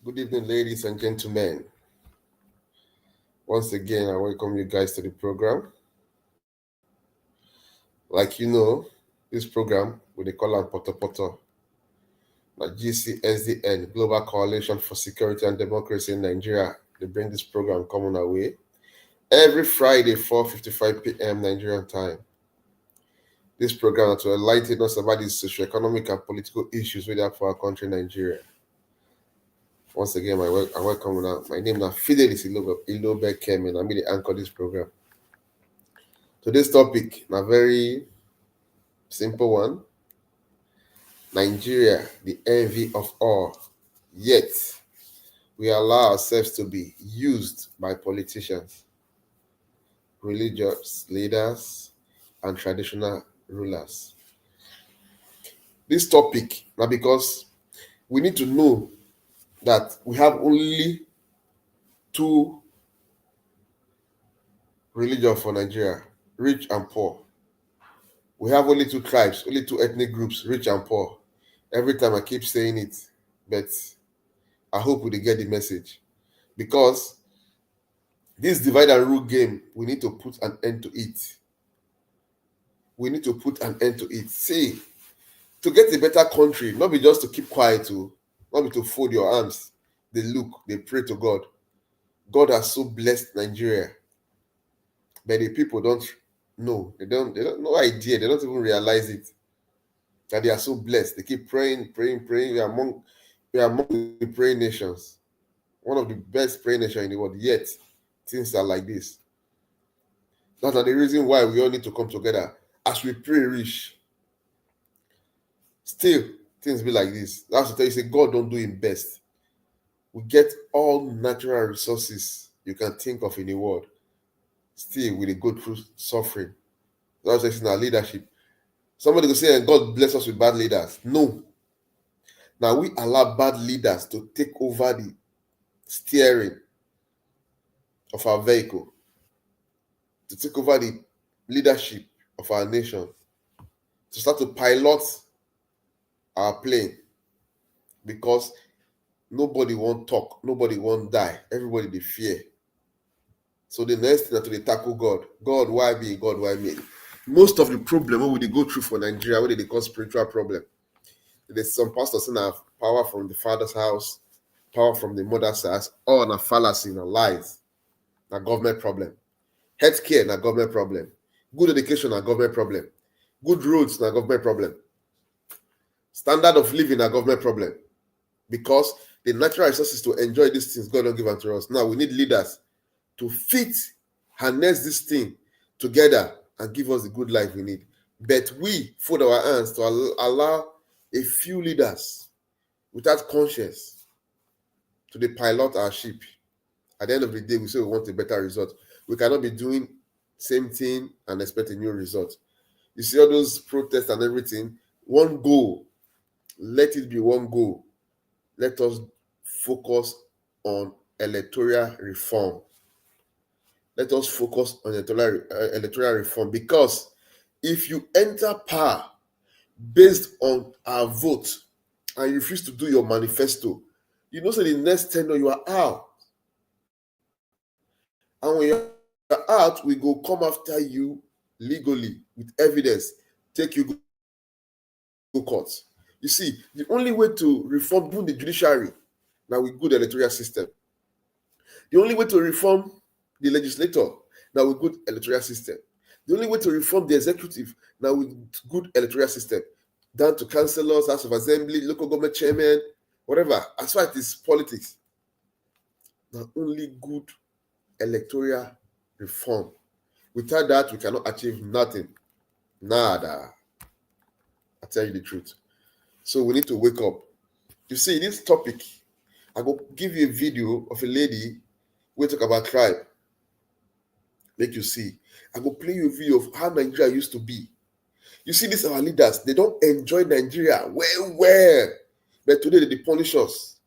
Good evening, ladies and gentlemen. Once again, I welcome you guys to the program. Like you know, this program, we call it Poto Poto, the GCSDN, Global Coalition for Security and Democracy in Nigeria. They bring this program coming our way every Friday, 4:55 p.m. Nigerian time. This program to enlighten us about the socioeconomic and political issues we have for our country, Nigeria. Once again, I welcome now. My name is Fidelis Ilobe Kem, and I'm the anchor this program. Today's topic, a very simple one. Nigeria, the envy of all. Yet, we allow ourselves to be used by politicians, religious leaders, and traditional rulers. This topic, now because we need to know that we have only two religions for Nigeria, rich and poor. We have only two tribes, only two ethnic groups, rich and poor. Every time I keep saying it, but I hope we get the message. Because this divide and rule game, we need to put an end to it. We need to put an end to it. See, to get a better country, not be just to keep quiet, not be to fold your arms. They look, they pray to God. God has so blessed Nigeria. But the people don't know. They don't no idea. They don't even realize it. That they are so blessed. They keep praying. We are among the praying nations. One of the best praying nations in the world. Yet, things are like this. That's the reason why we all need to come together. As we pray rich, still, things be like this. That's to tell you, say, God don't do His best. We get all natural resources you can think of in the world. Still, we go through suffering. That's just in our leadership. Somebody will say, God bless us with bad leaders. No. Now we allow bad leaders to take over the steering of our vehicle, to take over the leadership of our nation, to start to pilot our plane, because nobody won't talk, nobody won't die, everybody they fear. So the next thing that they tackle God. God, why me? God, why me? Most of the problem we go through for Nigeria, what they call spiritual problem. There's some pastors who have power from the father's house, power from the mother's house, all a fallacy and lies. A government problem. Healthcare, a government problem. Good education, a government problem. Good roads, a government problem. Standard of living, a government problem. Because the natural resources to enjoy these things, God don't give unto us. Now we need leaders to harness this thing together and give us the good life we need. But we fold our hands to allow a few leaders without conscience to pilot our ship. At the end of the day, we say we want a better result. We cannot be doing same thing and expect a new result. You see all those protests and everything, one goal. Let it be one goal. Let us focus on electoral reform. Let us focus on electoral reform, because if you enter power based on our vote and you refuse to do your manifesto, you know, so the next tenure you are out. And when you're out, we go come after you legally with evidence, take you go court. You see, the only way to reform the judiciary now with good electoral system. The only way to reform the legislator now with good electoral system. The only way to reform the executive now with good electoral system, down to councillors, House of Assembly, local government chairman, whatever. As far as it is politics, now only good electoral reform. Without that, we cannot achieve nothing. Nada. I tell you the truth. So we need to wake up. You see, this topic, I will give you a video of a lady we talk about tribe. Make you see. I will play you a video of how Nigeria used to be. You see, these are our leaders. They don't enjoy Nigeria well. But today they punish us.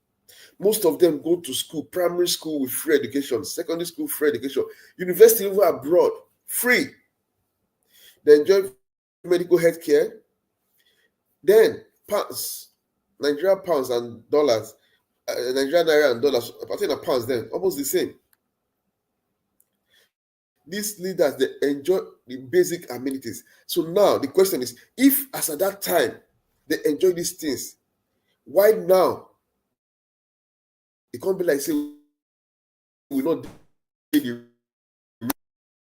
Most of them go to school, primary school with free education, secondary school free education, university over abroad, free. They enjoy medical health care. Then pounds, Nigeria pounds and dollars Nigerian naira and dollars, I think a pounds then, almost the same. These leaders, they enjoy the basic amenities. So now the question is, if as at that time they enjoy these things, why now it can't be like say we not pay the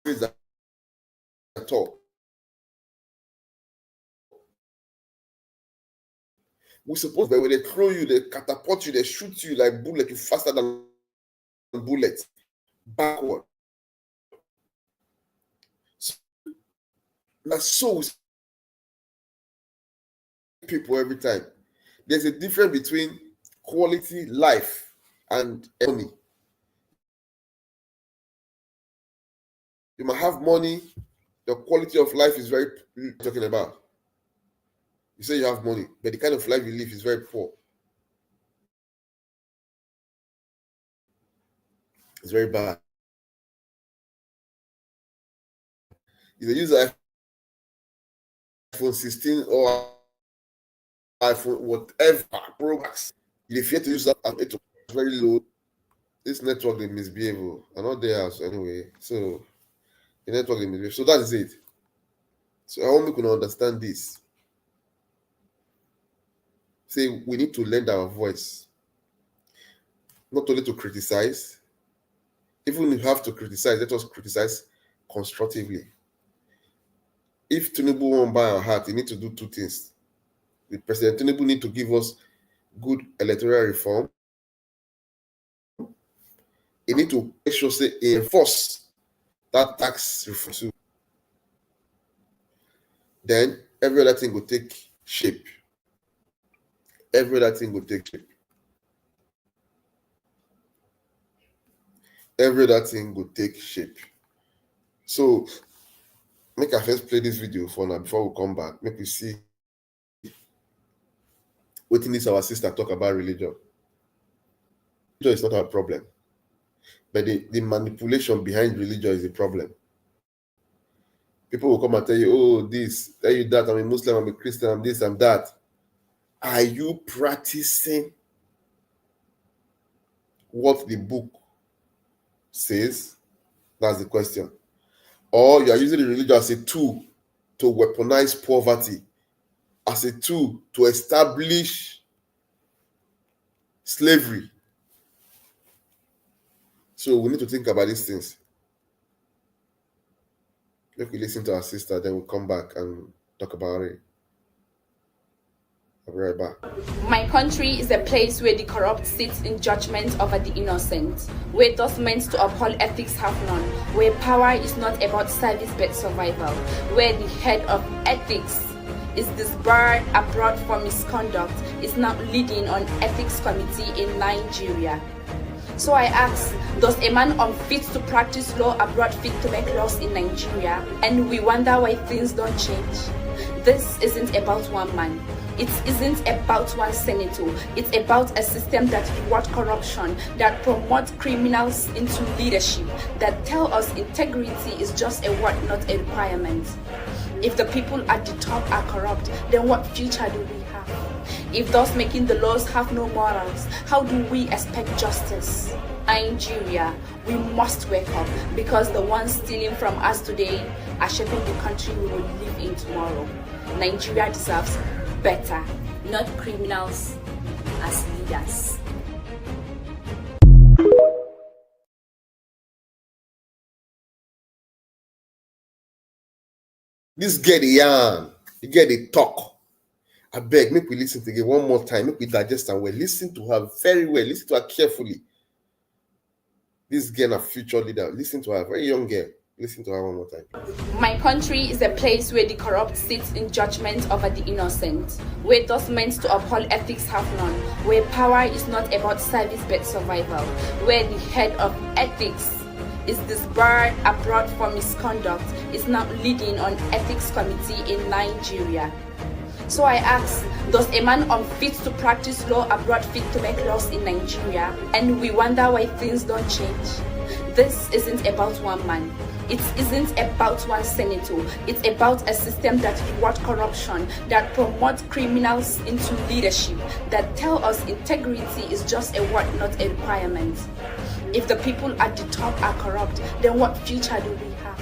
raise at all? We suppose that when they throw you, they catapult you, they shoot you like bullet, you faster than bullets backward. So people every time. There's a difference between quality life and money. You might have money, the quality of life is very talking about. You say you have money, but the kind of life you live is very poor. It's very bad. If they use iPhone 16 or iPhone whatever Pro Max, if you have to use that, it's very low. This network they misbehave, and not their house anyway. So the network they misbehave. So that is it. So I want people to understand this. Say we need to lend our voice, not only to criticize. Even if you have to criticize, let us criticize constructively. If Tinubu won't buy our heart, he need to do two things. The President Tinubu need to give us good electoral reform. He need to make sure say he enforce that tax reform. Then every other thing will take shape. Every other thing will take shape. Every other thing will take shape. So make I first play this video for now before we come back. Make we see what this our sister talk about religion. Religion is not our problem, but the manipulation behind religion is the problem. People will come and tell you, oh, this, tell you that, I'm a Muslim, I'm a Christian, I'm this, I'm that. Are you practicing what the book says? That's the question. Or you are using the religion as a tool to weaponize poverty, as a tool to establish slavery. So we need to think about these things. If we listen to our sister, then we'll come back and talk about it. I'll be right back. My country is a place where the corrupt sits in judgment over the innocent, where those meant to uphold ethics have none, where power is not about service but survival, where the head of ethics is disbarred abroad for misconduct, is now leading on ethics committee in Nigeria. So I ask, does a man unfit to practice law abroad fit to make laws in Nigeria? And we wonder why things don't change. This isn't about one man. It isn't about one senator. It's about a system that rewards corruption, that promotes criminals into leadership, that tell us integrity is just a word, not a requirement. If the people at the top are corrupt, then what future do we have? If those making the laws have no morals, how do we expect justice? Nigeria, we must wake up, because the ones stealing from us today are shaping the country we will live in tomorrow. Nigeria deserves better, not criminals as leaders. This get the yarn, you get the talk. I beg, make we listen to it one more time, make we digest and well. Listen to her very well, listen to her carefully. This girl, a future leader, listen to her, very young girl. Listen to her one more time. My country is a place where the corrupt sits in judgment over the innocent, where those meant to uphold ethics have none, where power is not about service but survival, where the head of ethics is disbarred abroad for misconduct, is now leading on ethics committee in Nigeria. So I ask, does a man unfit to practice law abroad fit to make laws in Nigeria? And we wonder why things don't change. This isn't about one man. It isn't about one senator. It's about a system that rewards corruption, that promotes criminals into leadership, that tells us integrity is just a word, not a requirement. If the people at the top are corrupt, then what future do we have?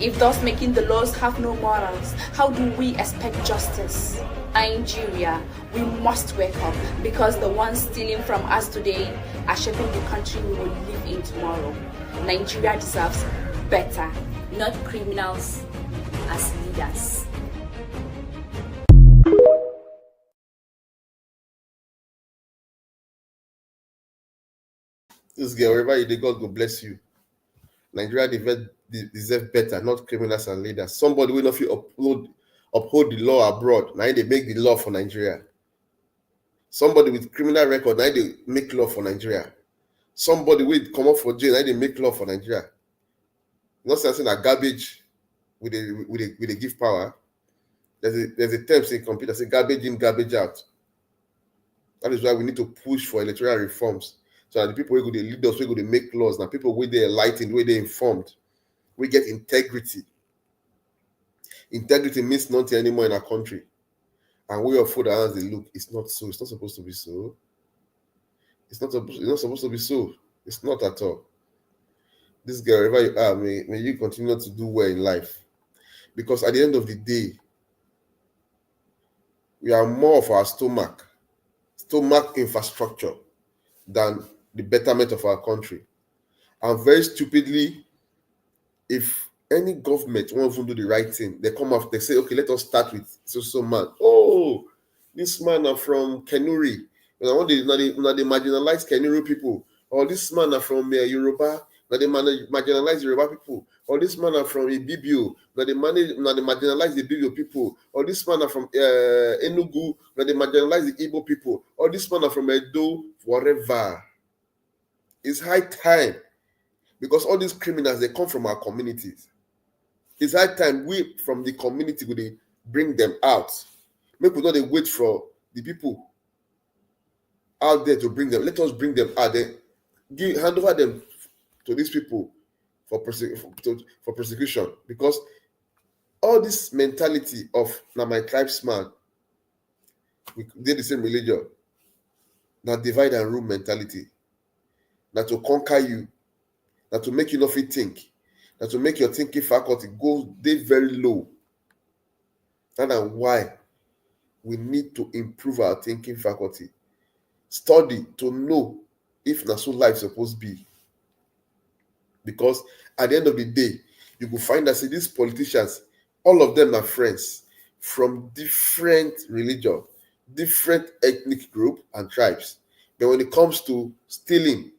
If those making the laws have no morals, how do we expect justice? Nigeria, we must wake up, because the ones stealing from us today are shaping the country we will live in tomorrow. Nigeria deserves better, not criminals as leaders. This girl, wherever you dey, God will bless you. Nigeria deserve better, not criminals and leaders. Somebody will not feel uphold the law abroad. Now they make the law for Nigeria. Somebody with criminal record, now they make law for Nigeria. Somebody will come up for jail, now they make law for Nigeria. Not saying that garbage with a give power. There's a term in computer say garbage in, garbage out. That is why we need to push for electoral reforms, so that the people who go to lead us, we go to make laws. Now people where they enlightened, where they informed, we get integrity. Integrity means nothing anymore in our country. And we are food around they look. It's not so. It's not supposed to be so. It's not supposed to be so. It's not at all. This girl, wherever you are, may you continue to do well in life. Because at the end of the day, we are more of our stomach infrastructure than the betterment of our country. And very stupidly, if any government won't even do the right thing, they come up, they say, okay, let us start with so man. Oh, this man are from Kenuri. I want the marginalized Kenuri people. Or this man are from Yoruba. Now they marginalize Yoruba people. Or this man are from Ibibio. Now they marginalize the Ibibio people. Or this man are from Enugu. Now they marginalize the Igbo people. Or this man are from Edo, whatever. It's high time. Because all these criminals, they come from our communities. It's high time we from the community will bring them out. Make we not wait for the people out there to bring them. Let us bring them out there. Hand over them to these people for prosecution. Because all this mentality of now my tribesman, we did the same religion. Now divide and rule mentality. Now to conquer you. Now to make you not fit think. Now to make your thinking faculty go very low. That is why we need to improve our thinking faculty. Study to know if na so life supposed to be. Because at the end of the day, you will find that these politicians, all of them are friends from different religion, different ethnic group and tribes. But when it comes to stealing,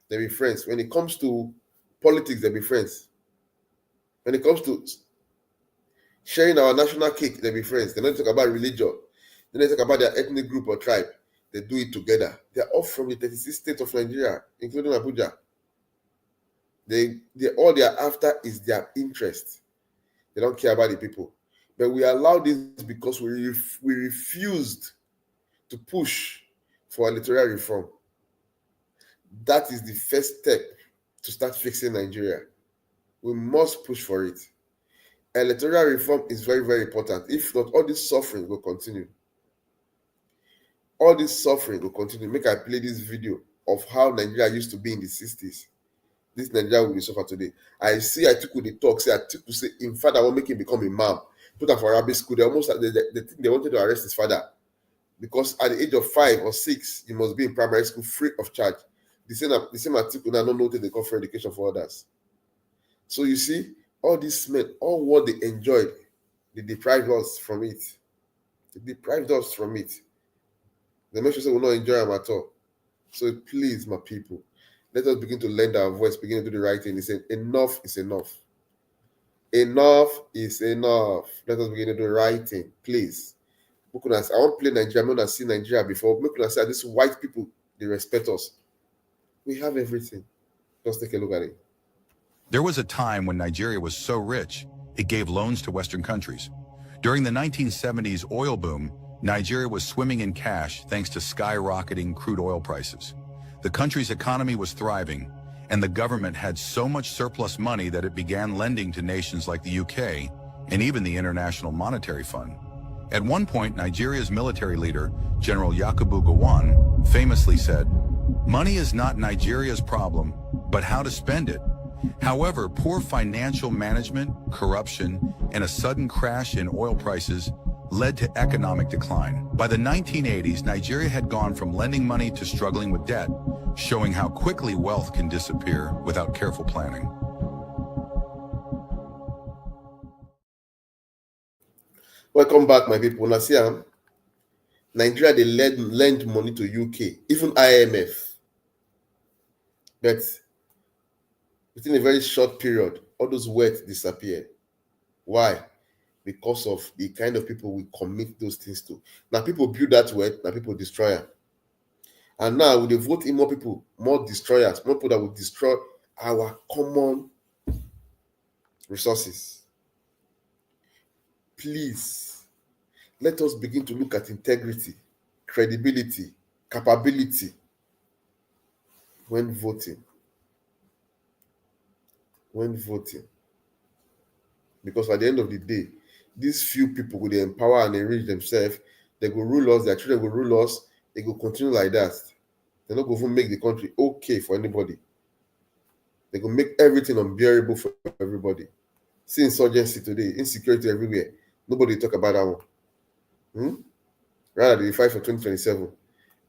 they be friends. When it comes to politics, they be friends. When it comes to sharing our national cake, they be friends. They don't talk about religion. They don't talk about their ethnic group or tribe. They do it together. They are all from the 36 states of Nigeria, including Abuja. All they are after is their interest. They don't care about the people. But we allow this because we refused to push for electoral reform. That is the first step to start fixing Nigeria. We must push for it. Electoral reform is very, very important. If not, all this suffering will continue. All this suffering will continue. Make I play this video of how Nigeria used to be in the 60s. This Nigeria will suffer today. I took with the talk, in fact, I want to make him become imam. Put him for Arabic school. They think they wanted to arrest his father. Because at the age of 5 or 6, he must be in primary school free of charge. The same Atiku now don't know they call for education for others. So you see, all these men, all what they enjoyed, they deprived us from it. They deprived us from it. The make sure we will not enjoy them at all. So please, my people, let us begin to lend our voice, begin to do the right thing. He said, enough is enough. Enough is enough. Let us begin to do the right thing, please. I want to play Nigeria. I'm not seen Nigeria before. These white people, they respect us. We have everything. Just take a look at it. There was a time when Nigeria was so rich, it gave loans to Western countries. During the 1970s oil boom, Nigeria was swimming in cash thanks to skyrocketing crude oil prices. The country's economy was thriving, and the government had so much surplus money that it began lending to nations like the UK and even the International Monetary Fund. At one point, Nigeria's military leader, General Yakubu Gowon, famously said, "Money is not Nigeria's problem, but how to spend it." However, poor financial management, corruption, and a sudden crash in oil prices led to economic decline. By the 1980s, Nigeria had gone from lending money to struggling with debt, showing how quickly wealth can disappear without careful planning. Welcome back, my people. Now, see, Nigeria, they lend money to UK, even IMF. But within a very short period, all those wealth disappeared. Why? Because of the kind of people we commit those things to. Now, people build that wealth, now people destroy them. And now, we vote in more people, more destroyers, more people that will destroy our common resources. Please, let us begin to look at integrity, credibility, capability when voting. Because at the end of the day, these few people will empower and enrich themselves. They will rule us, their children will rule us, they will continue like that. They're not going to make the country okay for anybody. They will make everything unbearable for everybody. See insurgency today, insecurity everywhere. Nobody talk about that one. Rather, they fight for 2027.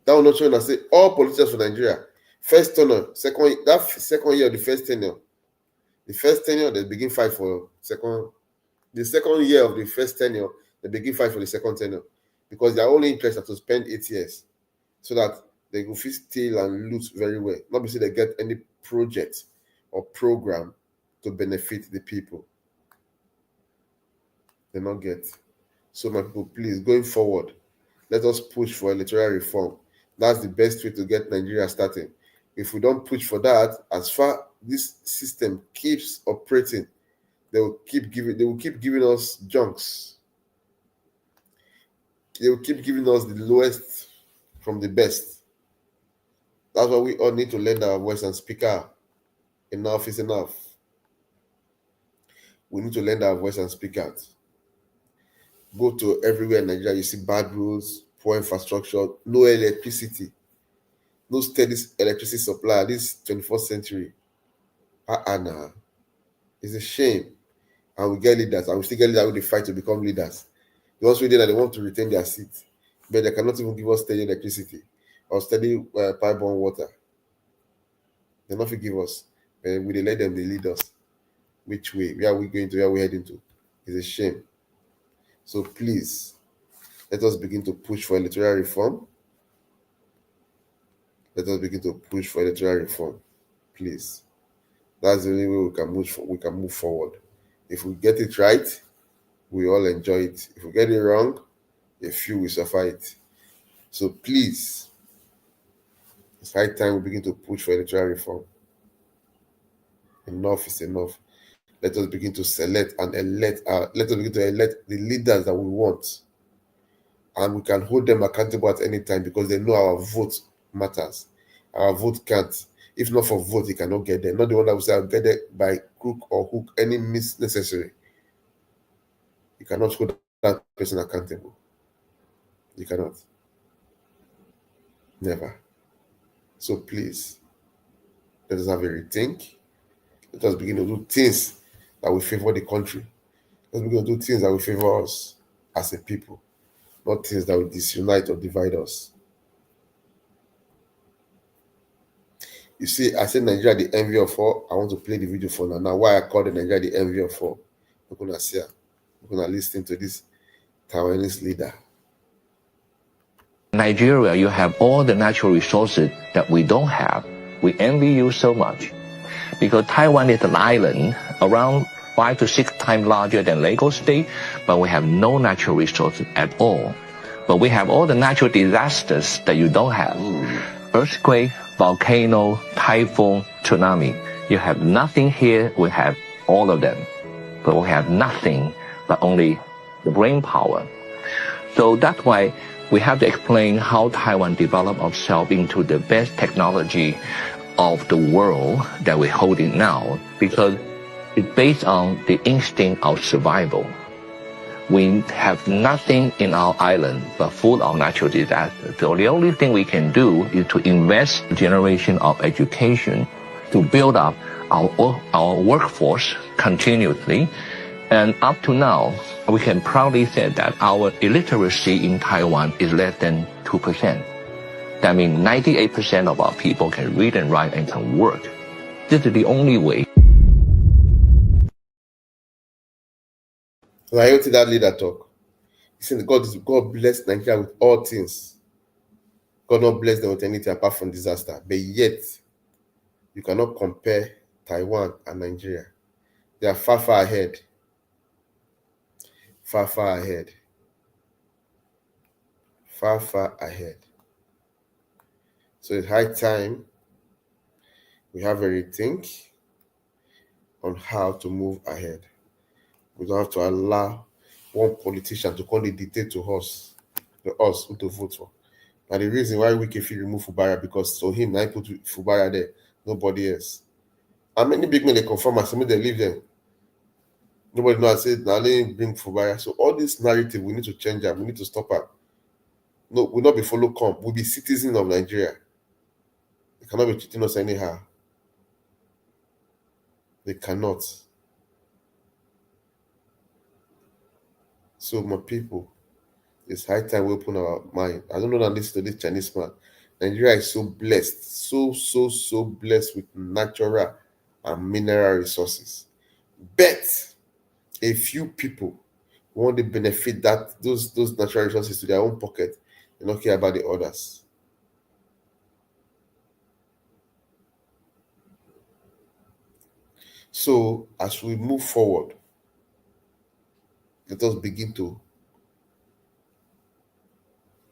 That will not show us say all politicians for Nigeria, first tenure, second year of the first tenure. The first tenure, they begin fight for second. The second year of the first tenure, they begin fight for the second tenure. Because their only interest is to spend 8 years so that they go steal and loot very well. Not because they get any project or program to benefit the people. They not get. So my people, please, going forward, let us push for electoral reform. That's the best way to get Nigeria starting. If we don't push for that, as far this system keeps operating, they will keep giving us junks. They will keep giving us the lowest from the best. That's why we all need to lend our voice and speak out. Enough is enough. We need to lend our voice and speak out. Go to everywhere in Nigeria, you see bad roads, poor infrastructure, no electricity, no steady electricity supply. This 21st century. Nah. It's a shame. And we get leaders, and we still get leaders who fight to become leaders. The ones who did that, they want to retain their seat, but they cannot even give us steady electricity or steady pipe-borne water. They not forgive us. But we let them, they lead us. Which way? Where are we going to? Where are we heading to? It's a shame. So please, let us begin to push for electoral reform. Let us begin to push for electoral reform. Please. That's the only way we can move forward. If we get it right, we all enjoy it. If we get it wrong, a few will suffer it. So please, it's high time we begin to push for electoral reform. Enough is enough. Let us begin to select and elect. Let us begin to elect the leaders that we want, and we can hold them accountable at any time because they know our vote matters. Our vote counts. If not for vote, you cannot get there. Not the one that will say, I'll get there by crook or hook, any means necessary. You cannot hold that person accountable. You cannot. Never. So please, let us have a rethink. Let us begin to do things that will favor the country. Let's begin to do things that will favor us as a people, not things that will disunite or divide us. You see, I said Nigeria the envy of all. I want to play the video for now. Now, why I call the Nigeria the envy of all? We're gonna see. We're gonna listen to this Taiwanese leader. Nigeria, you have all the natural resources that we don't have. We envy you so much. Because Taiwan is an island around 5 to 6 times larger than Lagos State, but we have no natural resources at all. But we have all the natural disasters that you don't have. Earthquake, volcano, typhoon, tsunami. You have nothing here, we have all of them. But we have nothing but only the brain power. So that's why we have to explain how Taiwan developed itself into the best technology of the world that we're holding now, because it's based on the instinct of survival. We have nothing in our island but full of natural disasters. So the only thing we can do is to invest a generation of education to build up our workforce continuously. And up to now, we can proudly say that our illiteracy in Taiwan is less than 2%. That means 98% of our people can read and write and can work. This is the only way. So I heard that leader talk. He said God bless Nigeria with all things. God not bless them with anything apart from disaster. But yet, you cannot compare Taiwan and Nigeria. They are far, far ahead. Far, far ahead. Far, far ahead. So it's high time we have a rethink on how to move ahead. We don't have to allow one politician to come and dictate to us who to vote for. And the reason why Wike remove Fubara, because to him, I put Fubara there, nobody else. And many big men they confirm as they leave them. Nobody knows. I said, now let me bring Fubara. So all this narrative, we need to change that. We need to stop it. No, we'll not be follow come. We'll be citizens of Nigeria. They cannot be treating us anyhow. They cannot. So my people, it's high time we open our mind. I don't know that listen to this Chinese man. Nigeria is so blessed, so blessed with natural and mineral resources. But a few people want to benefit those natural resources to their own pocket and not care about the others. So as we move forward, let us begin to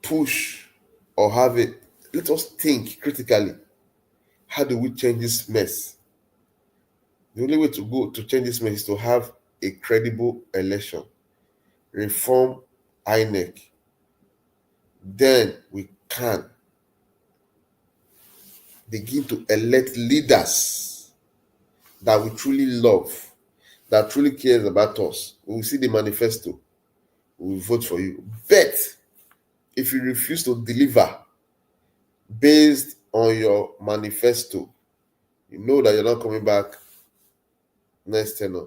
push or have it. Let us think critically. How do we change this mess? The only way to go to change this mess is to have a credible election. Reform INEC. Then we can begin to elect leaders that we truly love, that truly cares about us. We will see the manifesto. We will vote for you. But if you refuse to deliver based on your manifesto, you know that you're not coming back next tenure.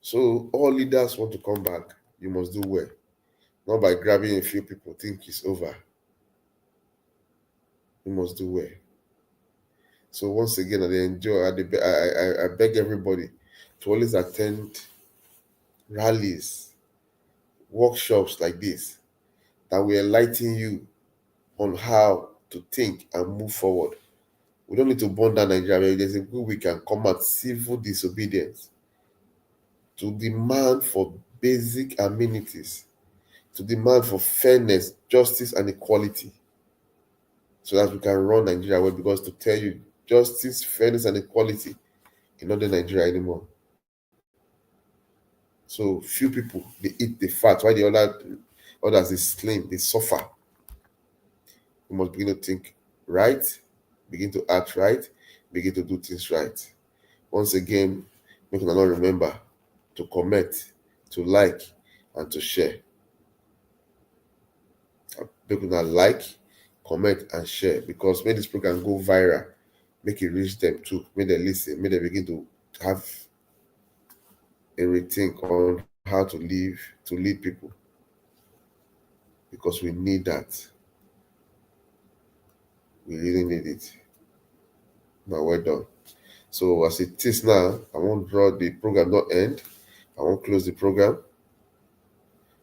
So all leaders want to come back. You must do well. Not by grabbing a few people, think it's over. You must do well. So once again, I beg everybody to always attend rallies, workshops like this, that will enlighten you on how to think and move forward. We don't need to burn down Nigeria. There's a way we can combat civil disobedience, to demand for basic amenities, to demand for fairness, justice, and equality, so that we can run Nigeria well. Because to tell you, justice, fairness, and equality in not in Nigeria anymore. So few people, they eat the fat, while the others they slim, they suffer. We must begin to think right, begin to act right, begin to do things right. Once again, we can not remember to comment, to like, and to share. People can like, comment, and share, because make this program go viral, make it reach them too, make them listen, make them begin to have a rethink on how to live, to lead people, because we need that. We really need it. Now, well done. So as it is now, I won't draw the program not end. I won't close the program,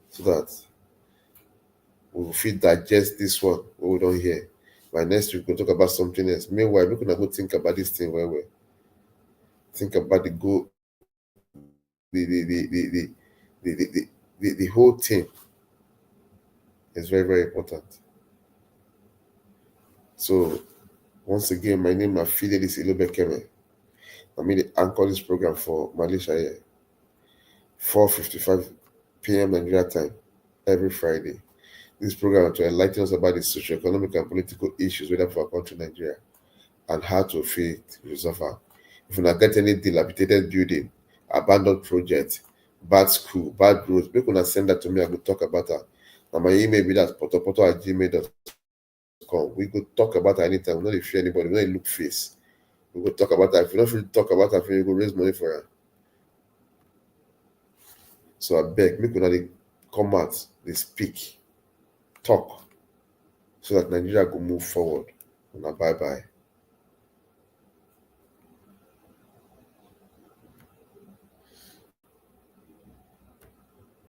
so that we will fit digest this one what we don't hear. By next week, we'll talk about something else. Meanwhile, we're going to go think about this thing where we think about the goal, the whole thing is very, very important. So once again, my name is Fidelis Ilobekeme. I'm going to anchor this program for Malaysia here. 4:55 p.m. Nigeria time every Friday. This program to enlighten us about the socio-economic and political issues we have for our country, Nigeria. and how to fit resolve am. If una get any dilapidated building, abandoned project, bad school, bad roads, make una send that to me. I go talk about am. Na my email be that potopoto@gmail.com. We go talk about it anytime. We no dey fear anybody. We no dey look face. We go talk about that. If you don't feel talk about that, we go raise money for am. So I beg, make una dey come out, dey speak, talk, so that Nigeria go move forward. Una bye bye.